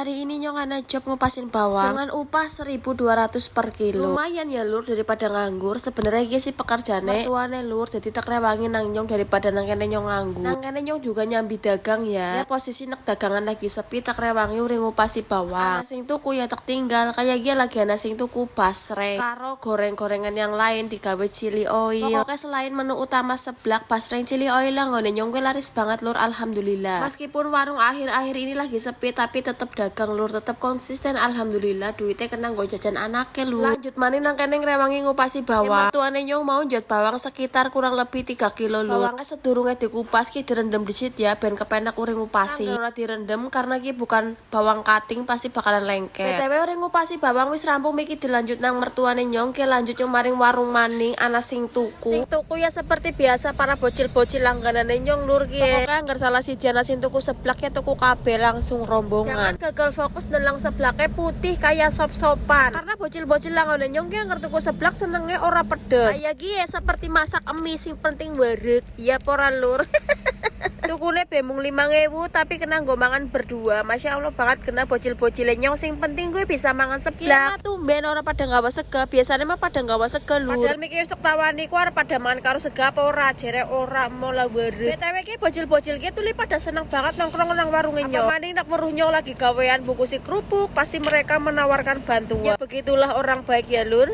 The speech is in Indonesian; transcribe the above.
Hari ini nyong ana job ngupasin bawang dengan upah 1.200 per kilo. Lumayan ya lur, daripada nganggur. Sebenarnya iki sih pekerjaane mertuane lur, jadi tak rewangi nang nyong daripada nang kene nyong nganggur. Nang kene nyong juga nyambi dagang ya. Ya posisi nek dagangan lagi sepi, tak rewangi uring ngupasi bawang. Ana sing tuku ya tak tinggal, kayak iki lagi ana sing tuku basreng karo goreng-gorengan yang lain digawe chili oil. Pokoknya selain menu utama seblak, basreng chili oil lah ngone nyong gue laris banget lur, alhamdulillah. Meskipun warung akhir-akhir ini lagi sepi, tapi tetep dagang lur, tetep konsisten, alhamdulillah. Duitnya kena nggo jajan anake lur. Lanjut maning nang kene ngrewangi ngupasi bawang. Mertuane nyong mau njot bawang sekitar kurang lebih 3 kilo lur. Bawangnya sedurunge dikupas ki direndam disit ya, ben kepenak uring ngupasi. Ora direndam karena ki bukan bawang kating, pasti bakalan lengket. BTW uring ngupasi bawang wis rampung, iki dilanjut nang mertuane nyong ke lanjut nyong maring warung maning ana sing tuku. Sing tuku ya seperti biasa para bocil-bocil langganane nyong lur ki. Pokoknya anggar salah siji ana sing tuku seblak ya tuku kabeh langsung rombongan. Gagal fokus nelang seblaknya putih kayak sop-sopan. Karena bocil-bocil langganan nyong yang ngerti ku seblak senengnya ora pedes. Kayak gie seperti masak mie, sing penting wareg. Ya pora lur. Tukune bemung 5.000 tapi kena nggo mangan berdua. Masya Allah banget kena bocil-bocile nyong, sing penting gue bisa mangan seblak. Tumben ora pada nggawa sega. Biasanya mah pada nggawa sega lur. Padahal mikir sok tawani ku arep pada mangan karo sega apa ora, jere ora mau lah wareg. BTW ki bocil-bocil ki tuli pada seneng banget nongkrong nang warunge nyong. Apa maning nak weruh nyong lagi gawean bungkusi kerupuk, pasti mereka menawarkan bantuan. Ya begitulah orang baik ya lur.